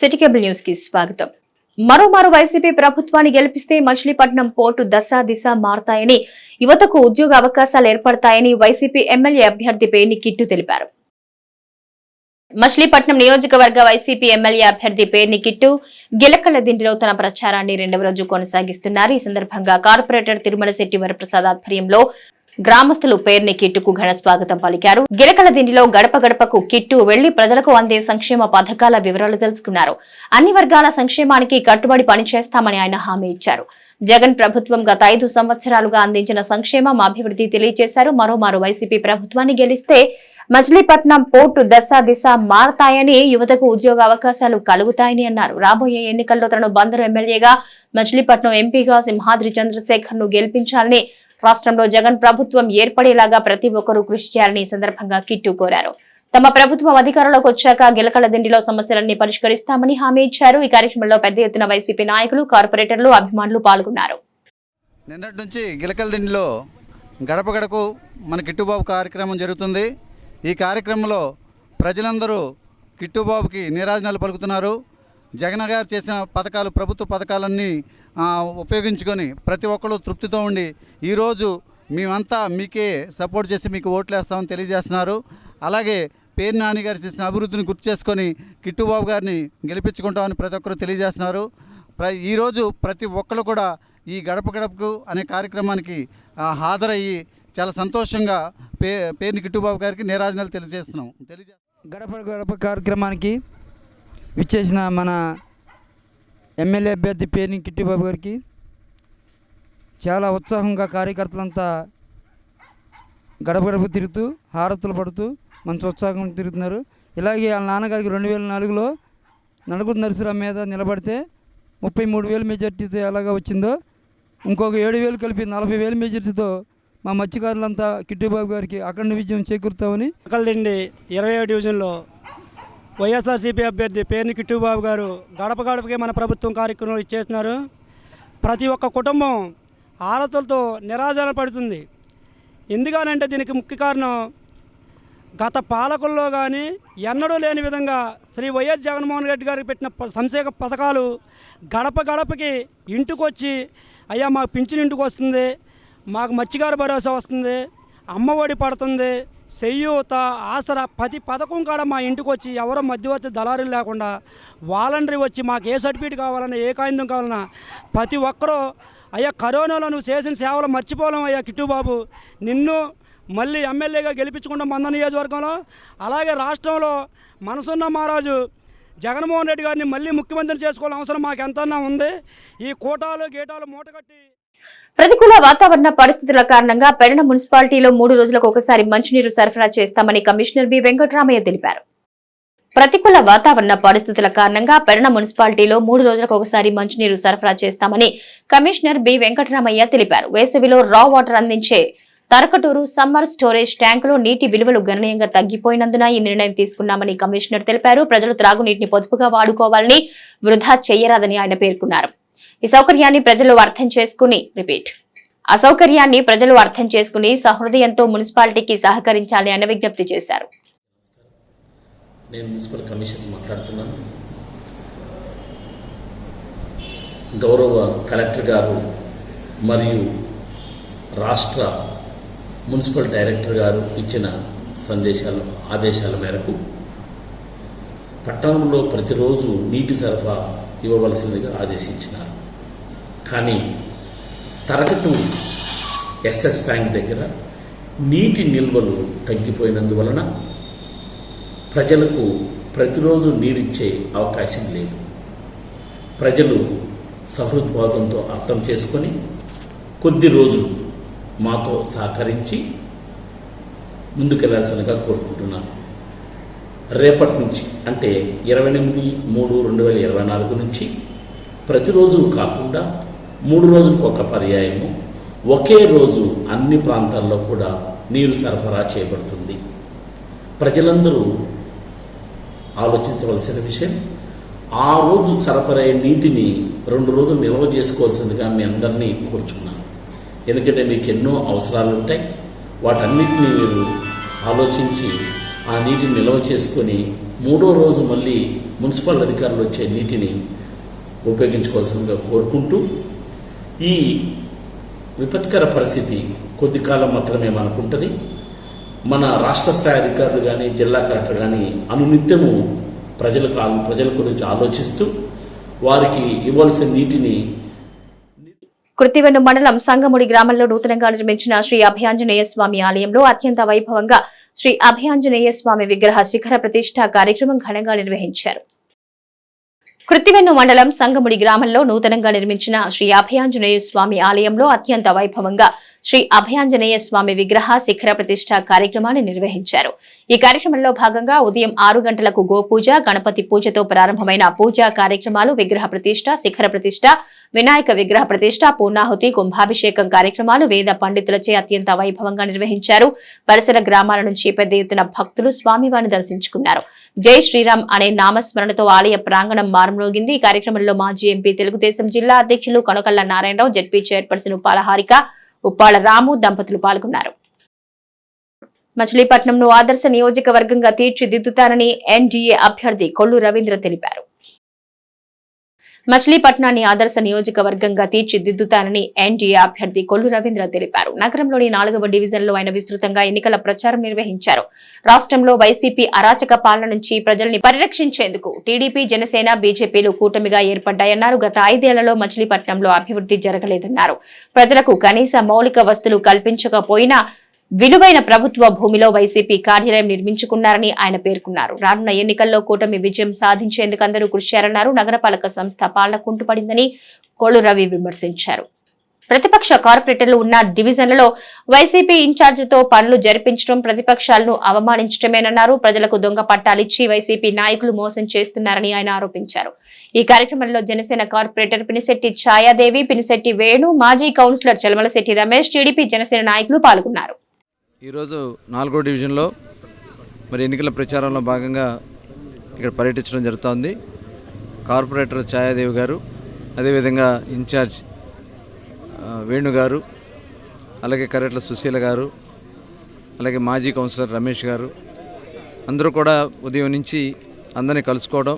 City cable news కి స్వాగతం. మరోమారు వైసీపీ ప్రభుత్వాన్ని గెలిపిస్తే మచిలీపట్నం పోర్టు దశ దిశ మారతాయని, యువతకు ఉద్యోగ అవకాశాలు ఏర్పడతాయని వైసీపీ ఎమ్మెల్యే అభ్యర్థి పేర్ని కిట్టు తెలిపారు. మచిలీపట్నం నియోజకవర్గ వైసీపీ ఎమ్మెల్యే అభ్యర్థి పేర్ని కిట్టు గిలకల దిండిలో తన ప్రచారాన్ని 2వ రోజు కొనసాగిస్తున్నారు. ఈ సందర్భంగా కార్పొరేటర్ తిరుమల శెట్టి వరప్రసాద్ ఆధ్వర్యంలో గ్రామస్తులు పేర్ని కిట్టుకు ఘన స్వాగతం పలికారు. గిలకల దిండిలో గడప గడపకు కిట్టు వెళ్లి ప్రజలకు అందే సంక్షేమ పథకాల వివరాలు తెలుసుకున్నారు. అన్ని వర్గాల సంక్షేమానికి కట్టుబడి పనిచేస్తామని ఆయన హామీ ఇచ్చారు. జగన్ ప్రభుత్వం గత 5 సంవత్సరాలుగా అందించిన సంక్షేమం, అభివృద్ధి తెలియజేశారు. మరోమారు వైసీపీ ప్రభుత్వాన్ని గెలిస్తే మచిలీపట్నం పోర్టు దశ దిశ మారతాయని, యువతకు ఉద్యోగ అవకాశాలు కలుగుతాయని అన్నారు. రాబోయే ఎన్నికల్లో తనను బందరు ఎమ్మెల్యేగా, మచిలీపట్నం ఎంపీగా సింహాద్రి చంద్రశేఖర్ ను గెలిపించాలని, రాష్ట్రంలో జగన్ ప్రభుత్వం ఏర్పడేలాగా ప్రతి ఒక్కరూ కృషి చేయాలని ఈ సందర్భంగా కిట్టు కోరారు. తమ ప్రభుత్వం అధికారంలోకి వచ్చాక గిలకల దిండిలో సమస్యలన్నీ పరిష్కరిస్తామని హామీ ఇచ్చారు. ఈ కార్యక్రమంలో పెద్ద ఎత్తున వైసీపీ నాయకులు, కార్పొరేటర్లు, అభిమానులు పాల్గొన్నారు. నిన్నటి నుంచి గిలకల దిండిలో గడప గడపకు మన కిట్టుబాబు కార్యక్రమం జరుగుతుంది. ఈ కార్యక్రమంలో ప్రజలందరూ కిట్టుబాబుకి నీరాజనాలు పలుకుతున్నారు. జగన్ గారు చేసిన పథకాలు, ప్రభుత్వ పథకాలన్నీ ఉపయోగించుకొని ప్రతి ఒక్కరు తృప్తితో ఉండి ఈరోజు మేమంతా మీకే సపోర్ట్ చేసి మీకు ఓట్లు వేస్తామని తెలియజేస్తున్నారు. అలాగే పేరు నాని గారు చేసిన అభివృద్ధిని గుర్తు చేసుకొని కిట్టుబాబు గారిని గెలిపించుకుంటామని ప్రతి ఒక్కరు తెలియజేస్తున్నారు. ఈరోజు ప్రతి ఒక్కరు కూడా ఈ గడప గడపకు అనే కార్యక్రమానికి హాజరయ్యి చాలా సంతోషంగా పేరుని కిట్టుబాబు గారికి నీరాజనాలు తెలియజేస్తున్నాం. గడప గడప కార్యక్రమానికి విచ్చేసిన మన ఎమ్మెల్యే అభ్యర్థి పేరుని కిట్టుబాబు గారికి చాలా ఉత్సాహంగా కార్యకర్తలంతా గడప గడప తిరుగుతూ హారతులు పడుతూ మంచి ఉత్సాహంగా తిరుగుతున్నారు. ఇలాగే వాళ్ళ నాన్నగారికి 2004లో నలుగురు నరసరావు మీద నిలబడితే 33,000 మెజార్టీతో ఎలాగా వచ్చిందో, ఇంకొక 7,000 కలిపి 40,000 మెజార్టీతో మా మత్స్యకారులంతా కిట్టుబాబు గారికి అఖండ విజయం చేకూరుతామని. గిలకలదిండి 27వ డివిజన్లో వైఎస్ఆర్సీపీ అభ్యర్థి పేరుని కిట్టుబాబు గారు గడప గడపకే మన ప్రభుత్వం కార్యక్రమం ఇచ్చేస్తున్నారు. ప్రతి ఒక్క కుటుంబం ఆరతులతో నిరాజన పడుతుంది. ఎందుకనంటే దీనికి ముఖ్య కారణం గత పాలకుల్లో కానీ ఎన్నడూ లేని విధంగా శ్రీ వైఎస్ జగన్మోహన్ రెడ్డి గారికి పెట్టిన సంక్షేమ పథకాలు గడప గడపకి ఇంటికొచ్చి, అయ్యా మాకు పింఛన్ ఇంటికి వస్తుంది, మాకు మత్స్యకార భరోసా వస్తుంది, అమ్మఒడి పడుతుంది, చెయ్యూత, ఆసరా, ప్రతి పథకం కాడ మా ఇంటికి వచ్చి ఎవరో మధ్యవర్తి దళారులు లేకుండా వాలంటరీ వచ్చి మాకు ఏ సర్టిఫికేట్ కావాలన్నా, ఏ కాగితం కావాలన్నా ప్రతి ఒక్కరూ, అయ్యా కరోనాలో నువ్వు చేసిన సేవలు మర్చిపోలేం అయ్యా కిట్టుబాబు, నిన్ను మళ్ళీ ఎమ్మెల్యేగా గెలిపించుకుంటాం మంద నియోజకవర్గంలో. అలాగే రాష్ట్రంలో మనసున్న మహారాజు జగన్మోహన్ రెడ్డి గారిని మళ్ళీ ముఖ్యమంత్రిని చేసుకోవాల్సిన అవసరం మాకు ఎంతన్నా ఉంది. ఈ కోటాలు గీటాలు మూటగట్టి ప్రతికూల వాతావరణ పరిస్థితుల కారణంగా పెడన మున్సిపాలిటీలో 3 రోజులకు ఒకసారి మంచినీరు సరఫరా చేస్తామని కమిషనర్ బి వెంకటరామయ్య తెలిపారు. ప్రతికూల వాతావరణ పరిస్థితుల కారణంగా పెడన మున్సిపాలిటీలో 3 రోజులకు ఒకసారి మంచినీరు సరఫరా చేస్తామని కమిషనర్ బి వెంకటరామయ్య తెలిపారు. వేసవిలో రా వాటర్ అందించే తరకటూరు సమ్మర్ స్టోరేజ్ ట్యాంకులో నీటి విలువలు గణనీయంగా తగ్గిపోయినందున ఈ నిర్ణయం తీసుకున్నామని కమిషనర్ తెలిపారు. ప్రజలు త్రాగునీటిని పొదుపుగా వాడుకోవాలని, వృధా చేయరాదని ఆయన పేర్కొన్నారు. అసౌకర్యాన్ని ప్రజలు అర్థం చేసుకుని సహృదయంతో మున్సిపాలిటీకి సహకరించాలని ఆయన విజ్ఞప్తి చేశారు. నేను మున్సిపల్ కమిషన్ మాట్లాడుతున్నాను. గౌరవ కలెక్టర్ గారు మరియు రాష్ట్ర మున్సిపల్ డైరెక్టర్ గారు ఇచ్చిన ఆదేశాల మేరకు పట్టణంలో ప్రతిరోజు నీటి సరఫరా ఇవ్వవలసిందిగా ఆదేశించినారు. కానీ తరకటూరు ఎస్ఎస్ ట్యాంక్ దగ్గర నీటి నిల్వలు తగ్గిపోయినందువలన ప్రజలకు ప్రతిరోజు నీరిచ్చే అవకాశం లేదు. ప్రజలు సహృద్భావంతో అర్థం చేసుకొని కొద్ది రోజులు మాతో సహకరించి ముందుకెళ్లాల్సిందిగా కోరుకుంటున్నాను. రేపటి నుంచి అంటే 28/3/2024 నుంచి ప్రతిరోజు కాకుండా 3 రోజులకు ఒక పర్యాయము ఒకే రోజు అన్ని ప్రాంతాల్లో కూడా నీరు సరఫరా చేయబడుతుంది. ప్రజలందరూ ఆలోచించవలసిన విషయం, ఆ రోజు సరఫరా నీటిని 2 రోజులు నిల్వ చేసుకోవాల్సిందిగా మీ అందరినీ కోరుచున్నాను. ఎందుకంటే మీకు ఎన్నో అవసరాలు ఉంటాయి. వాటన్నిటినీ మీరు ఆలోచించి ఆ నీటిని నిల్వ చేసుకొని 3వ రోజు మళ్ళీ మున్సిపల్ అధికారులు వచ్చే నీటిని ఉపయోగించుకోవాల్సిందిగా కోరుకుంటూ, ఈ విపత్కర పరిస్థితి కొద్ది కాలం మాత్రమే మనకుంటుంది. మన రాష్ట్ర స్థాయి అధికారులు కానీ, జిల్లా కలెక్టర్ కానీ అనునిత్యము ప్రజల గురించి ఆలోచిస్తూ వారికి ఇవ్వాల్సిన నీటిని. కృత్తివెన్ను మండలం సంగముడి గ్రామంలో నూతనంగా నిర్మించిన శ్రీ అభయాంజనేయ స్వామి ఆలయంలో అత్యంత వైభవంగా శ్రీ అభయాంజనేయ స్వామి విగ్రహ శిఖర ప్రతిష్ఠా కార్యక్రమం ఘనంగా నిర్వహించారు. కృత్తివెన్ను మండలం సంగముడి గ్రామంలో నూతనంగా నిర్మించిన శ్రీ అభయాంజనేయ స్వామి ఆలయంలో అత్యంత వైభవంగా శ్రీ అభయాంజనేయ స్వామి విగ్రహ శిఖర ప్రతిష్ఠ కార్యక్రమాన్ని నిర్వహించారు. ఈ కార్యక్రమంలో భాగంగా ఉదయం 6 గంటలకు గోపూజ, గణపతి పూజతో ప్రారంభమైన పూజా కార్యక్రమాలు, విగ్రహ ప్రతిష్ఠ, శిఖర ప్రతిష్ఠ, వినాయక విగ్రహ ప్రతిష్ఠ, పూర్ణాహుతి, కుంభాభిషేకం కార్యక్రమాలు వేద పండితులచే అత్యంత వైభవంగా నిర్వహించారు. పరిసర గ్రామాల నుంచి పెద్ద ఎత్తున భక్తులు స్వామివారిని దర్శించుకున్నారు. జై శ్రీరామ్ అనే నామస్మరణతో ఆలయ ప్రాంగణం మారుమ్రోగింది. ఈ కార్యక్రమంలో మాజీ ఎంపీ, తెలుగుదేశం జిల్లా అధ్యక్షులు కనుకల్ల నారాయణరావు, జడ్పీ చైర్పర్సన్ ఉప్పాల హారిక, ఉప్పాల రాము దంపతులు పాల్గొన్నారు. మచిలీపట్నంను ఆదర్శ నియోజకవర్గంగా తీర్చిదిద్దుతానని ఎన్డీఏ అభ్యర్థి కొల్లు రవీంద్ర తెలిపారు. మచిలీపట్నాన్ని ఆదర్శ నియోజకవర్గంగా తీర్చిదిద్దుతానని ఎన్డీఏ అభ్యర్థి కొల్లు రవీంద్ర తెలిపారు. నగరంలోని 4వ డివిజన్లో ఆయన విస్తృతంగా ఎన్నికల ప్రచారం నిర్వహించారు. రాష్ట్రంలో వైసీపీ అరాచక పాలన నుంచి ప్రజల్ని పరిరక్షించేందుకు టీడీపీ, జనసేన, బీజేపీలు కూటమిగా ఏర్పడ్డాయన్నారు. గత 5 ఏళ్లలో మచిలీపట్నంలో అభివృద్ధి జరగలేదన్నారు. ప్రజలకు కనీస మౌలిక వసతులు కల్పించకపోయినా విలువైన ప్రభుత్వ భూమిలో వైసీపీ కార్యాలయం నిర్మించుకున్నారని ఆయన పేర్కొన్నారు. రానున్న ఎన్నికల్లో కూటమి విజయం సాధించేందుకు అందరూ కృషి చేయాలన్నారు. నగరపాలక సంస్థ పాలన కుంటుపడిందని కొల్లు రవి విమర్శించారు. ప్రతిపక్ష కార్పొరేటర్లు ఉన్న డివిజన్లలో వైసీపీ ఇన్ఛార్జితో పనులు జరిపించడం ప్రతిపక్షాలను అవమానించడమేనన్నారు. ప్రజలకు దొంగ పట్టాలిచ్చి వైసీపీ నాయకులు మోసం చేస్తున్నారని ఆయన ఆరోపించారు. ఈ కార్యక్రమంలో జనసేన కార్పొరేటర్ పినిశెట్టి ఛాయాదేవి, పినిశెట్టి వేణు, మాజీ కౌన్సిలర్ చలమలశెట్టి రమేష్, టీడీపీ, జనసేన నాయకులు పాల్గొన్నారు. ఈరోజు 4వ డివిజన్లో మరి ఎన్నికల ప్రచారంలో భాగంగా ఇక్కడ పర్యటించడం జరుగుతోంది. కార్పొరేటర్ ఛాయాదేవి గారు, అదేవిధంగా ఇన్ఛార్జ్ వేణు గారు, అలాగే కరెట్ల సుశీల గారు, అలాగే మాజీ కౌన్సిలర్ రమేష్ గారు అందరూ కూడా ఉదయం నుంచి అందరినీ కలుసుకోవడం,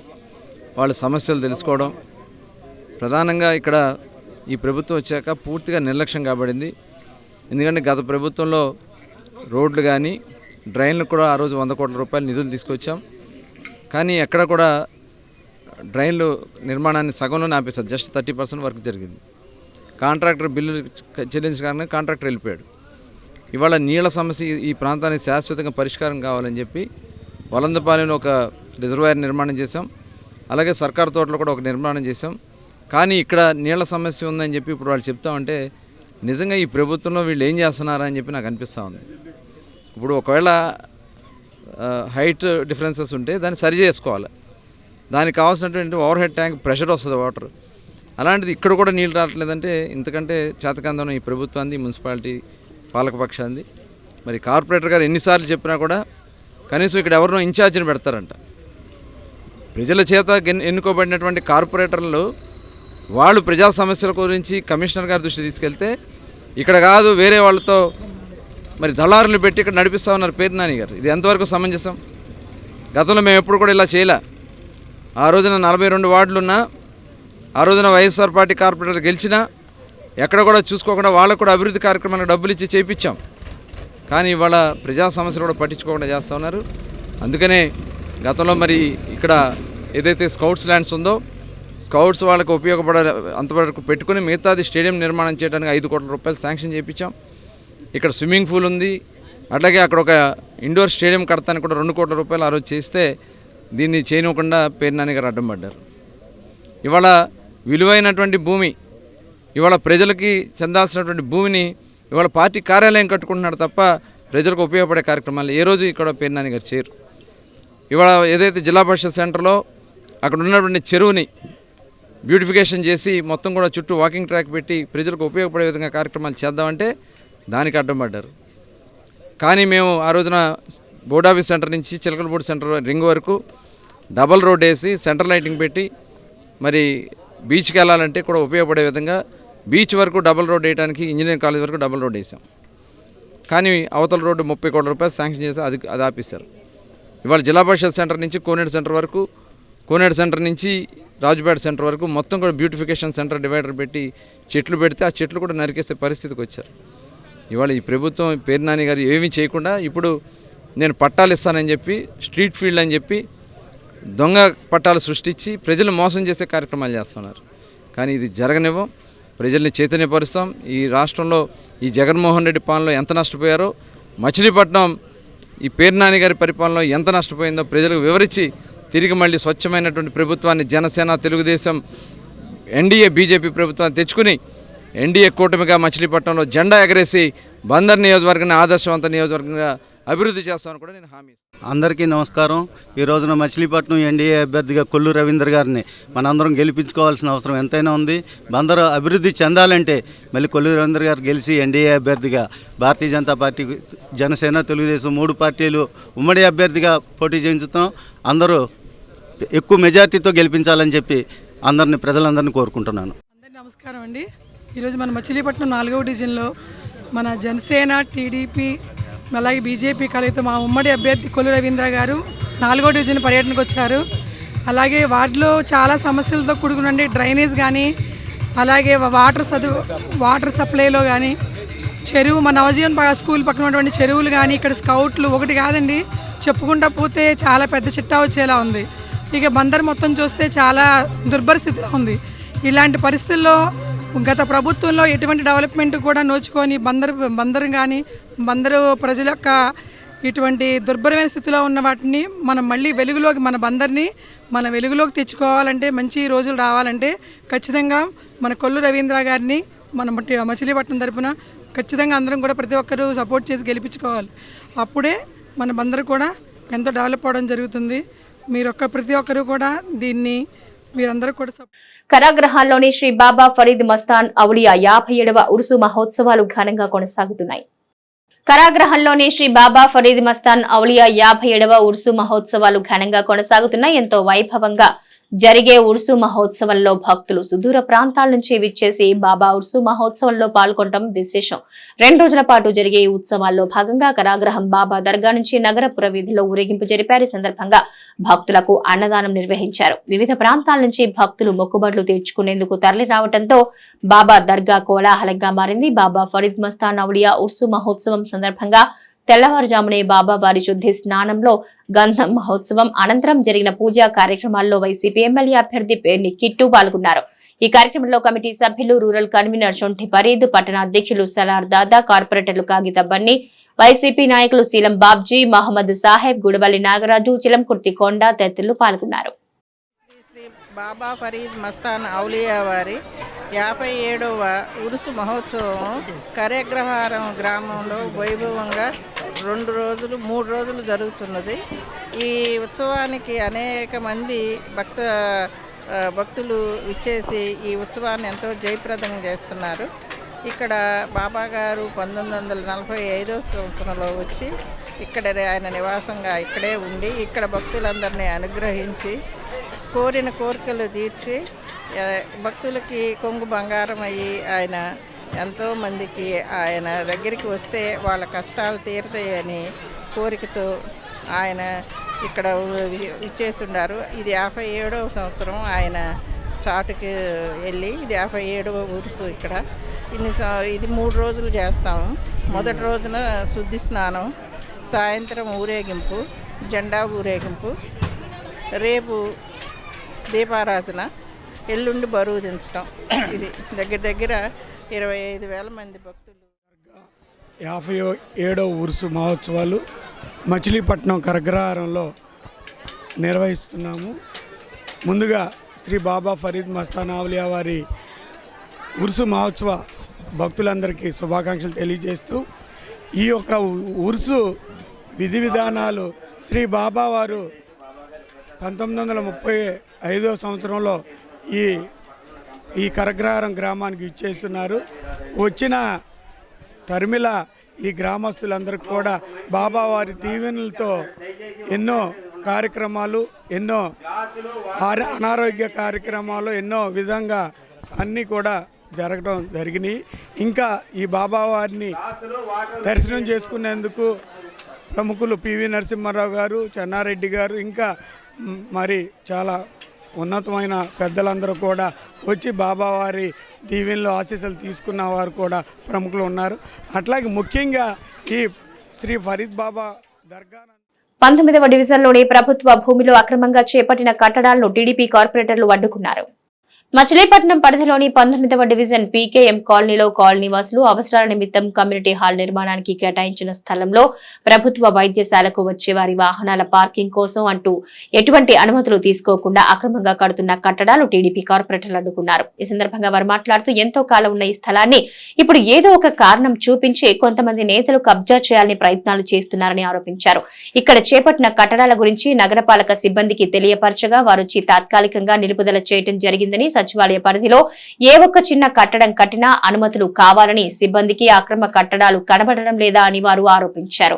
వాళ్ళ సమస్యలు తెలుసుకోవడం. ప్రధానంగా ఇక్కడ ఈ ప్రభుత్వం వచ్చాక పూర్తిగా నిర్లక్ష్యం కాబడింది. ఎందుకంటే గత ప్రభుత్వంలో రోడ్లు కానీ డ్రైన్లు కూడా ఆ రోజు 100 కోట్ల రూపాయలు నిధులు తీసుకొచ్చాం. కానీ ఎక్కడ కూడా డ్రైన్లు నిర్మాణాన్ని సగంలోనే ఆపేశారు. జస్ట్ 30% వర్క్ జరిగింది. కాంట్రాక్టర్ బిల్లు చెల్లించగానే కాంట్రాక్టర్ వెళ్ళిపోయాడు. ఇవాళ నీళ్ల సమస్య ఈ ప్రాంతానికి శాశ్వతంగా పరిష్కారం కావాలని చెప్పి వలందపాలెంలో ఒక రిజర్వాయర్ నిర్మాణం చేశాం. అలాగే సర్కారు తోటలో కూడా ఒక నిర్మాణం చేశాం. కానీ ఇక్కడ నీళ్ల సమస్య ఉందని చెప్పి ఇప్పుడు వాళ్ళు చెప్తామంటే నిజంగా ఈ ప్రభుత్వంలో వీళ్ళు ఏం చేస్తున్నారా అని చెప్పి నాకు అనిపిస్తూ ఉంది. ఇప్పుడు ఒకవేళ హైట్ డిఫరెన్సెస్ ఉంటే దాన్ని సరి చేసుకోవాలి. దానికి కావాల్సినటువంటి ఓవర్ హెడ్ ట్యాంక్ ప్రెషర్ వస్తుంది వాటర్. అలాంటిది ఇక్కడ కూడా నీళ్ళు రావట్లేదంటే ఇంతకంటే చేతకందనం ఈ ప్రభుత్వాన్ని, మున్సిపాలిటీ పాలకపక్షాన్ని. మరి కార్పొరేటర్ గారు ఎన్నిసార్లు చెప్పినా కూడా కనీసం ఇక్కడ ఎవరినో ఇన్ఛార్జిని పెడతారంట. ప్రజల చేత ఎన్నుకోబడినటువంటి కార్పొరేటర్లు వాళ్ళు ప్రజా సమస్యల గురించి కమిషనర్ గారి దృష్టి తీసుకెళ్తే ఇక్కడ కాదు వేరే వాళ్ళతో మరి దళారులు పెట్టి ఇక్కడ నడిపిస్తూ ఉన్నారు పేరు నాని గారు. ఇది ఎంతవరకు సమంజసం? గతంలో మేము ఎప్పుడు కూడా ఇలా చేయలే. ఆ రోజున 42 వార్డులున్నా, ఆ రోజున వైఎస్ఆర్ పార్టీ కార్పొరేటర్లు గెలిచినా ఎక్కడ కూడా చూసుకోకుండా వాళ్ళకు కూడా అభివృద్ధి కార్యక్రమాలకు డబ్బులు ఇచ్చి చేయించాం. కానీ ఇవాళ ప్రజా సమస్యలు కూడా పట్టించుకోకుండా చేస్తూ ఉన్నారు. అందుకనే గతంలో మరి ఇక్కడ ఏదైతే స్కౌట్స్ ల్యాండ్స్ ఉందో స్కౌట్స్ వాళ్ళకు ఉపయోగపడే అంతవరకు పెట్టుకుని మిగతాది స్టేడియం నిర్మాణం చేయడానికి 5 కోట్ల రూపాయలు శాంక్షన్ చేయించాం. ఇక్కడ స్విమ్మింగ్ పూల్ ఉంది. అట్లాగే అక్కడ ఒక ఇండోర్ స్టేడియం కడతానికి కూడా 2 కోట్ల రూపాయలు ఆ రోజు చేస్తే దీన్ని చేయనివ్వకుండా పేరు నాని గారు అడ్డం పడ్డారు. ఇవాళ విలువైనటువంటి భూమి, ఇవాళ ప్రజలకి చెందాల్సినటువంటి భూమిని ఇవాళ పార్టీ కార్యాలయం కట్టుకుంటున్నాడు తప్ప ప్రజలకు ఉపయోగపడే కార్యక్రమాలు ఏ రోజు ఇక్కడ పేరు నాని గారు చేయరు. ఇవాళ ఏదైతే జిల్లా పరిషత్ సెంటర్లో అక్కడ ఉన్నటువంటి చెరువుని బ్యూటిఫికేషన్ చేసి మొత్తం కూడా చుట్టూ వాకింగ్ ట్రాక్ పెట్టి ప్రజలకు ఉపయోగపడే విధంగా కార్యక్రమాలు చేద్దామంటే దానికి అడ్డం పడ్డారు. కానీ మేము ఆ రోజున బోర్డ్ ఆఫీస్ సెంటర్ నుంచి చిలకలపూడి సెంటర్ రింగ్ వరకు డబల్ రోడ్ వేసి సెంటర్ లైటింగ్ పెట్టి మరి బీచ్కి వెళ్ళాలంటే కూడా ఉపయోగపడే విధంగా బీచ్ వరకు డబల్ రోడ్ వేయడానికి ఇంజనీరింగ్ కాలేజ్ వరకు డబల్ రోడ్ వేసాం. కానీ అవతల రోడ్డు 30 కోట్ల రూపాయలు శాంక్షన్ చేసి అది ఆపేశారు. ఇవాళ జిల్లా పరిషత్ సెంటర్ నుంచి కోనేటి సెంటర్ వరకు కోనేడు సెంటర్ నుంచి రాజుపేట సెంటర్ వరకు మొత్తం కూడా బ్యూటిఫికేషన్ సెంటర్ డివైడర్ పెట్టి చెట్లు పెడితే ఆ చెట్లు కూడా నరికేసే పరిస్థితికి వచ్చారు. ఇవాళ ఈ ప్రభుత్వం పేరు నాని గారు ఏమీ చేయకుండా ఇప్పుడు నేను పట్టాలు ఇస్తానని చెప్పి స్ట్రీట్ ఫీల్డ్ అని చెప్పి దొంగ పట్టాలు సృష్టించి ప్రజలు మోసం చేసే కార్యక్రమాలు చేస్తున్నారు. కానీ ఇది జరగనివ్వం. ప్రజల్ని చైతన్యపరుస్తాం. ఈ రాష్ట్రంలో ఈ జగన్మోహన్ రెడ్డి పాలనలో ఎంత నష్టపోయారో, మచిలీపట్నం ఈ పేరు నాని గారి పరిపాలనలో ఎంత నష్టపోయిందో ప్రజలకు వివరించి తిరిగి మళ్ళీ స్వచ్ఛమైనటువంటి ప్రభుత్వాన్ని జనసేన, తెలుగుదేశం, ఎన్డీఏ, బీజేపీ ప్రభుత్వాన్ని తెచ్చుకుని ఎన్డీఏ కూటమిగా మచిలీపట్నంలో జెండా ఎగరేసి బందర్ నియోజకవర్గాన్ని ఆదర్శవంత నియోజకవర్గంగా అభివృద్ధి చేస్తామని కూడా నేను హామీ ఇస్తాను. అందరికీ నమస్కారం. ఈ రోజున మచిలీపట్నం ఎన్డీఏ అభ్యర్థిగా కొల్లు రవీంద్ర గారిని మనందరం గెలిపించుకోవాల్సిన అవసరం ఎంతైనా ఉంది. బందరు అభివృద్ధి చెందాలంటే మళ్ళీ కొల్లు రవీంద్ర గారు గెలిచి ఎన్డీఏ అభ్యర్థిగా భారతీయ జనతా పార్టీ, జనసేన, తెలుగుదేశం 3 పార్టీలు ఉమ్మడి అభ్యర్థిగా పోటీ చేయించుతాం. అందరూ ఎక్కువ మెజార్టీతో గెలిపించాలని చెప్పి ప్రజలందరినీ కోరుకుంటున్నాను. అందరికీ నమస్కారం అండి. ఈరోజు మన మచిలీపట్నం 4వ డివిజన్లో మన జనసేన, టీడీపీ అలాగే బీజేపీ కలిగితే మా ఉమ్మడి అభ్యర్థి కొల్లు రవీంద్ర గారు 4వ డివిజన్ పర్యటనకు వచ్చారు. అలాగే వార్డులో చాలా సమస్యలతో కూడుకునండి, డ్రైనేజ్ కానీ అలాగే వాటర్ సప్లైలో కానీ చెరువు, మన నవజీవన్ స్కూల్ పక్కన ఉన్నటువంటి చెరువులు కానీ, ఇక్కడ స్కౌట్లు ఒకటి కాదండి, చెప్పుకుంటా పోతే చాలా పెద్ద చిట్టా వచ్చేలా ఉంది. ఇక బందరు మొత్తం చూస్తే చాలా దుర్భర స్థితిలో ఉంది. ఇలాంటి పరిస్థితుల్లో గత ప్రభుత్వంలో ఎటువంటి డెవలప్మెంట్ కూడా నోచుకొని బందరు కానీ బందరు ప్రజల యొక్క ఇటువంటి దుర్భరమైన స్థితిలో ఉన్న వాటిని మనం మళ్ళీ వెలుగులోకి, మన బందర్ని మన వెలుగులోకి తెచ్చుకోవాలంటే, మంచి రోజులు రావాలంటే ఖచ్చితంగా మన కొల్లు రవీంద్ర గారిని మన మచిలీపట్నం తరపున ఖచ్చితంగా అందరం కూడా ప్రతి ఒక్కరూ సపోర్ట్ చేసి గెలిపించుకోవాలి. అప్పుడే మన బందరు కూడా ఎంతో డెవలప్ అవ్వడం జరుగుతుంది. ప్రతి ఒక్కరూ కూడా దీన్ని మీరందరూ కూడా కరాగ్రహాల్లోని శ్రీ బాబా ఫరీద్ మస్తాన్ ఔలియా 57వ ఉరుసు మహోత్సవాలు ఘనంగా కొనసాగుతున్నాయి. కరాగ్రహంలోని శ్రీ బాబా ఫరీద్ మస్తాన్ ఔలియా 57వ ఉరుసు మహోత్సవాలు ఘనంగా కొనసాగుతున్నాయి. ఎంతో వైభవంగా జరిగే ఉరుసు మహోత్సవంలో భక్తులు సుదూర ప్రాంతాల నుంచి విచ్చేసి బాబా ఉరుసు మహోత్సవంలో పాల్గొనడం విశేషం. 2 రోజుల పాటు జరిగే ఈ ఉత్సవాల్లో భాగంగా కరాగ్రహం బాబా దర్గా నుంచి నగర పురవీధిలో ఊరేగింపు జరిపారు. ఈ సందర్భంగా భక్తులకు అన్నదానం నిర్వహించారు. వివిధ ప్రాంతాల నుంచి భక్తులు మొక్కుబడులు తీర్చుకునేందుకు తరలి రావడంతో బాబా దర్గా కోలాహలంగా మారింది. బాబా ఫరీద్ మస్తాన్ ఔలియా ఉర్సు మహోత్సవం సందర్భంగా తెల్లవారుజామునే బాబా వారి శుద్ధి స్నానంలో గంధం మహోత్సవం అనంతరం జరిగిన పూజా కార్యక్రమాల్లో వైసీపీ ఎమ్మెల్యే అభ్యర్థి పేర్ని కిట్టు పాల్గొన్నారు. ఈ కార్యక్రమంలో కమిటీ సభ్యులు, రూరల్ కన్వీనర్ షొంఠి ఫరీద్, పట్టణ అధ్యక్షులు సలార్ దాదా, కార్పొరేటర్లు కాగిత బన్నీ, వైసీపీ నాయకులు సీలం బాబ్జీ, మహమ్మద్ సాహెబ్, గుడవల్లి నాగరాజు, చిలంకుర్తి కొండ తదితరులు పాల్గొన్నారు. శ్రీ బాబా ఫరీద్ మస్తాన్ ఔలియా వారి 57వ ఉరుసు మహోత్సవం కరేగ్రహారం గ్రామంలో వైభవంగా 2 రోజులు 3 రోజులు జరుగుతున్నది. ఈ ఉత్సవానికి అనేక మంది భక్తులు విచ్చేసి ఈ ఉత్సవాన్ని ఎంతో జయప్రదం చేస్తున్నారు. ఇక్కడ బాబా గారు 1945వ సంవత్సరంలో వచ్చి ఇక్కడ ఆయన నివాసంగా ఇక్కడే ఉండి ఇక్కడ భక్తులందరినీ అనుగ్రహించి కోరిన కోరికలు తీర్చి భక్తులకి కొంగు బంగారం అయ్యి ఆయన ఎంతోమందికి ఆయన దగ్గరికి వస్తే వాళ్ళ కష్టాలు తీరుతాయని కోరికతో ఆయన ఇక్కడ ఇచ్చేస్తున్నారు. ఇది 57వ సంవత్సరం ఆయన చాటుకి వెళ్ళి ఇది 57వ ఉరుసు. ఇక్కడ ఇది 3 రోజులు చేస్తాము. మొదటి రోజున శుద్ధి స్నానం, సాయంత్రం ఊరేగింపు, జెండా ఊరేగింపు, రేపు దీపారాధన, ఎల్లుండి బరువు దించడం. ఇది దగ్గర 25,000 మంది భక్తులు. 57వ ఉరుసు మహోత్సవాలు మచిలీపట్నం కరగ్రహారంలో నిర్వహిస్తున్నాము. ముందుగా శ్రీ బాబా ఫరీద్ మస్తాన్ ఔలియా వారి ఉరుసు మహోత్సవ భక్తులందరికీ శుభాకాంక్షలు తెలియజేస్తూ, ఈ యొక్క ఉరుసు విధి విధానాలు శ్రీ బాబా వారు 1935వ సంవత్సరంలో ఈ కరగ్రహారం గ్రామానికి ఇచ్చేస్తున్నారు. వచ్చిన తరిమిల ఈ గ్రామస్తులందరికీ కూడా బాబా వారి దీవెనలతో ఎన్నో కార్యక్రమాలు, ఎన్నో అనారోగ్య కార్యక్రమాలు, ఎన్నో విధంగా అన్నీ కూడా జరగడం జరిగినాయి. ఇంకా ఈ బాబా వారిని దర్శనం చేసుకునేందుకు ప్రముఖులు పివి నరసింహారావు గారు, చెన్నారెడ్డి గారు, ఇంకా మరి చాలా ఉన్నతమైన పెద్దలందరూ కూడా వచ్చి బాబావారి దీవెనలు ఆశీస్సులు తీసుకున్న వారు కూడా ప్రముఖులు ఉన్నారు. అట్లాగే ముఖ్యంగా ఈ శ్రీ ఫరీద్ బాబా దర్గా 19వ డివిజన్లోని ప్రభుత్వ భూమిలో అక్రమంగా చేపట్టిన కట్టడాలను టీడీపీ కార్పొరేటర్లు అడ్డుకున్నారు. మచిలీపట్నం పరిధిలోని 19వ డివిజన్ పీకేఎం కాలనీలో కాలనీ వాసులు అవసరాల నిమిత్తం కమ్యూనిటీ హాల్ నిర్మాణానికి కేటాయించిన స్థలంలో ప్రభుత్వ వైద్యశాలకు వచ్చే వారి వాహనాల పార్కింగ్ కోసం అంటూ ఎటువంటి అనుమతులు తీసుకోకుండా అక్రమంగా కడుతున్న కట్టడాలు టీడీపీ కార్పొరేటర్లు అడ్డుకున్నారు. ఈ సందర్భంగా వారు మాట్లాడుతూ ఎంతో కాలం ఉన్న ఈ స్థలాన్ని ఇప్పుడు ఏదో ఒక కారణం చూపించి కొంతమంది నేతలు కబ్జా చేయాలని ప్రయత్నాలు చేస్తున్నారని ఆరోపించారు. ఇక్కడ చేపట్టిన కట్టడాల గురించి నగరపాలక సిబ్బందికి తెలియపరచగా వారొచ్చి తాత్కాలికంగా నిలుపుదల చేయడం జరిగిందని, సచివాలయ పరిధిలో ఏ ఒక్క చిన్న కట్టడం కట్టినా అనుమతులు కావాలని, సిబ్బందికి అక్రమ కట్టడాలు కనబడడం లేదా అని వారు ఆరోపించారు.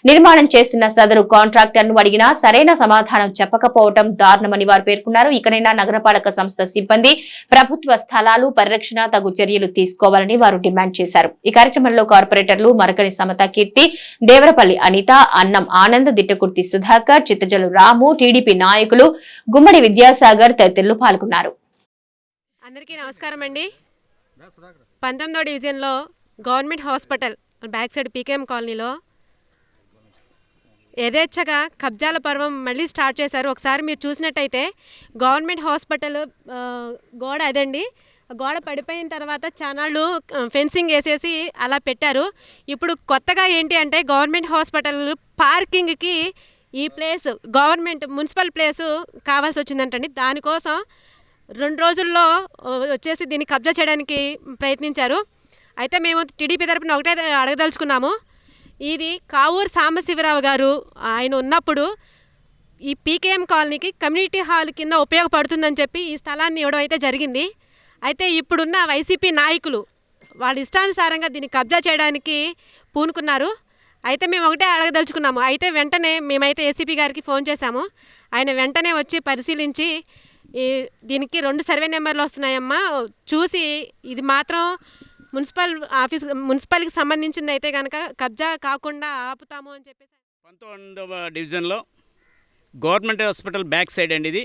నిర్మాణం చేస్తున్న సదరు కాంట్రాక్టర్ను అడిగినా సరైన సమాధానం చెప్పకపోవడం దారుణమని వారు పేర్కొన్నారు. ఇకనైనా నగరపాలక సంస్థ సిబ్బంది ప్రభుత్వ స్థలాలు పరిరక్షణ తగు చర్యలు తీసుకోవాలని వారు డిమాండ్ చేశారు. ఈ కార్యక్రమంలో కార్పొరేటర్లు మరకని సమత కీర్తి, దేవరపల్లి అనిత, అన్నం ఆనంద్, దిట్టకుర్తి సుధాకర్, చిత్తజలు రాము, టీడీపీ నాయకులు గుమ్మడి విద్యాసాగర్ తదితరులు పాల్గొన్నారు. అందరికీ నమస్కారం అండి. 19వ డివిజన్లో government hospital back side PKM కాలనీలో యథేచ్ఛగా కబ్జాల పర్వం మళ్ళీ స్టార్ట్ చేశారు. ఒకసారి మీరు చూసినట్టయితే గవర్నమెంట్ హాస్పిటల్ గోడ అదండి, గోడ పడిపోయిన తర్వాత చానాళ్ళు ఫెన్సింగ్ వేసేసి అలా పెట్టారు. ఇప్పుడు కొత్తగా ఏంటి అంటే గవర్నమెంట్ హాస్పిటల్ పార్కింగ్కి ఈ ప్లేస్ గవర్నమెంట్ మున్సిపల్ ప్లేసు కావాల్సి వచ్చిందంటండి. దానికోసం 2 రోజుల్లో వచ్చేసి దీన్ని కబ్జా చేయడానికి ప్రయత్నించారు. అయితే మేము టీడీపీ తరపున ఒకటే అడగదలుచుకున్నాము. ఇది కావూరు సాంబశివరావు గారు ఆయన ఉన్నప్పుడు ఈ పీకేఎం కాలనీకి కమ్యూనిటీ హాల్ కింద ఉపయోగపడుతుందని చెప్పి ఈ స్థలాన్ని ఇవ్వడం అయితే జరిగింది. అయితే ఇప్పుడున్న వైసీపీ నాయకులు వాళ్ళ ఇష్టానుసారంగా దీన్ని కబ్జా చేయడానికి పూనుకున్నారు. అయితే మేము ఒకటే అడగదలుచుకున్నాము. అయితే వెంటనే మేమైతే ఏసీపీ గారికి ఫోన్ చేశాము. ఆయన వెంటనే వచ్చి పరిశీలించి దీనికి 2 సర్వే నెంబర్లు వస్తున్నాయమ్మా, చూసి ఇది మాత్రం మున్సిపల్కి సంబంధించింది అయితే కనుక కబ్జా కాకుండా ఆపుతాము అని చెప్పేసి 19వ డివిజన్లో గవర్నమెంట్ హాస్పిటల్ బ్యాక్ సైడ్ అండి. ఇది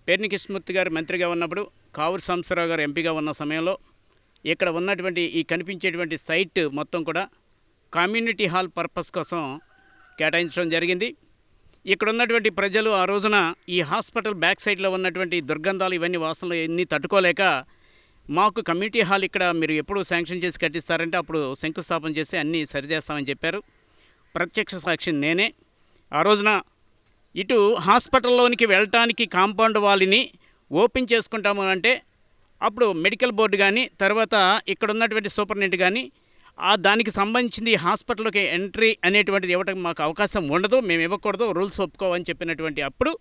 పేర్ని కృష్ణమూర్తి గారు మంత్రిగా ఉన్నప్పుడు, కావూరు సాంబశివరావు గారు ఎంపీగా ఉన్న సమయంలో ఇక్కడ ఉన్నటువంటి ఈ కనిపించేటువంటి సైట్ మొత్తం కూడా కమ్యూనిటీ హాల్ పర్పస్ కోసం కేటాయించడం జరిగింది. ఇక్కడ ఉన్నటువంటి ప్రజలు ఆ రోజున ఈ హాస్పిటల్ బ్యాక్ సైడ్లో ఉన్నటువంటి దుర్గంధాలు ఇవన్నీ వాసనలు ఇవన్నీ తట్టుకోలేక మాకు కమ్యూనిటీ హాల్ ఇక్కడ మీరు ఎప్పుడు శాంక్షన్ చేసి కట్టిస్తారంటే అప్పుడు శంకుస్థాపన చేసి అన్నీ సరిచేస్తామని చెప్పారు. ప్రత్యక్ష సాక్షి నేనే. ఆ రోజున ఇటు హాస్పిటల్లోనికి వెళ్ళటానికి కాంపౌండ్ వాల్ని ఓపెన్ చేసుకుంటాము అంటే అప్పుడు మెడికల్ బోర్డు కానీ తర్వాత ఇక్కడ ఉన్నటువంటి సూపరింటెండెంట్ కానీ దానికి సంబంధించింది హాస్పిటల్కి ఎంట్రీ అనేటువంటిది ఇవ్వటం మాకు అవకాశం ఉండదు, మేము ఇవ్వకూడదు, రూల్స్ ఒప్పుకోవని చెప్పినటువంటి అప్పుడు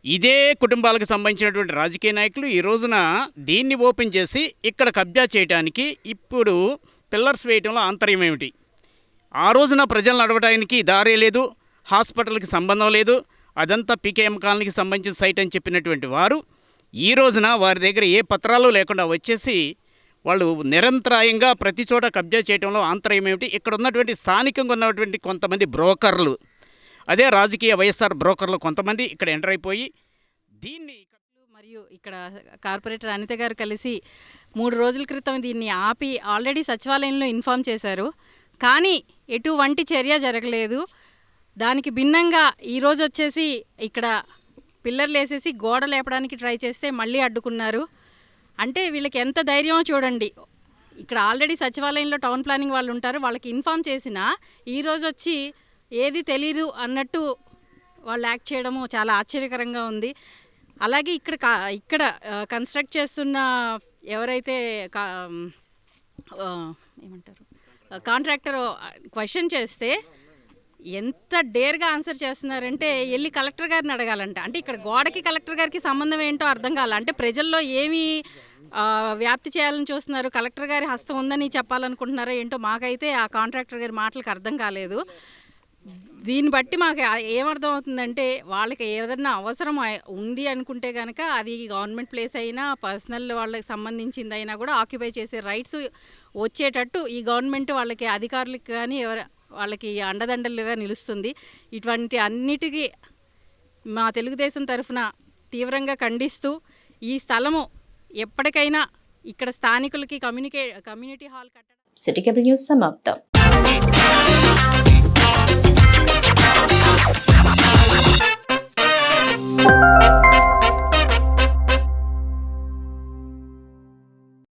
ఇదే కుటుంబాలకు సంబంధించినటువంటి రాజకీయ నాయకులు ఈ రోజున దీన్ని ఓపెన్ చేసి ఇక్కడ కబ్జా చేయడానికి ఇప్పుడు పిల్లర్స్ వేయటంలో ఆంతర్యం ఏమిటి? ఆ రోజున ప్రజలను అడవడానికి దారే లేదు, హాస్పిటల్కి సంబంధం లేదు, అదంతా పీకేఎం కాలనీకి సంబంధించిన సైట్ అని చెప్పినటువంటి వారు ఈ రోజున వారి దగ్గర ఏ పత్రాలు లేకుండా వచ్చేసి వాళ్ళు నిరంతరాయంగా ప్రతి చోట కబ్జా చేయడంలో ఆంతర్యం ఏమిటి? ఇక్కడ ఉన్నటువంటి స్థానికంగా ఉన్నటువంటి కొంతమంది బ్రోకర్లు, అదే రాజకీయ వైఎస్ఆర్ బ్రోకర్లు కొంతమంది ఇక్కడ ఎంటర్ అయిపోయి దీన్ని మరియు ఇక్కడ కార్పొరేటర్ అనిత గారు కలిసి 3 రోజుల క్రితం దీన్ని ఆపి ఆల్రెడీ సచివాలయంలో ఇన్ఫామ్ చేశారు. కానీ ఎటువంటి చర్య జరగలేదు. దానికి భిన్నంగా ఈరోజు వచ్చేసి ఇక్కడ పిల్లర్లు వేసేసి గోడ లేపడానికి ట్రై చేస్తే మళ్ళీ అడ్డుకున్నారు. అంటే వీళ్ళకి ఎంత ధైర్యమో చూడండి. ఇక్కడ ఆల్రెడీ సచివాలయంలో టౌన్ ప్లానింగ్ వాళ్ళు ఉంటారు, వాళ్ళకి ఇన్ఫామ్ చేసినా ఈరోజు వచ్చి ఏది తెలీదు అన్నట్టు వాళ్ళు యాక్ట్ చేయడము చాలా ఆశ్చర్యకరంగా ఉంది. అలాగే ఇక్కడ కన్స్ట్రక్ట్ చేస్తున్న ఎవరైతే ఏమంటారు కాంట్రాక్టర్ క్వశ్చన్ చేస్తే ఎంత డేర్గా ఆన్సర్ చేస్తున్నారంటే వెళ్ళి కలెక్టర్ గారిని అడగాలంట. అంటే ఇక్కడ గోడకి కలెక్టర్ గారికి సంబంధం ఏంటో అర్థం కాల. అంటే ప్రజల్లో ఏమి వ్యాప్తి చేయాలని చూస్తున్నారు, కలెక్టర్ గారి హస్తం ఉందని చెప్పాలనుకుంటున్నారో ఏంటో మాకైతే ఆ కాంట్రాక్టర్ గారి మాటలకు అర్థం కాలేదు. దీన్ని బట్టి మాకు ఏమర్థం అవుతుందంటే వాళ్ళకి ఏదైనా అవసరం ఉంది అనుకుంటే కనుక అది గవర్నమెంట్ ప్లేస్ అయినా పర్సనల్ వాళ్ళకి సంబంధించింది అయినా కూడా ఆక్యుపై చేసే రైట్స్ వచ్చేటట్టు ఈ గవర్నమెంట్ వాళ్ళకి అధికారులకు కానీ వాళ్ళకి అండదండలుగా నిలుస్తుంది. ఇటువంటి అన్నిటికీ మా తెలుగుదేశం తరఫున తీవ్రంగా ఖండిస్తూ ఈ స్థలము ఎప్పటికైనా ఇక్కడ స్థానికులకి కమ్యూనిటీ హాల్ కట్టడం. సిటీ కేబుల్ న్యూస్ సమాప్తం.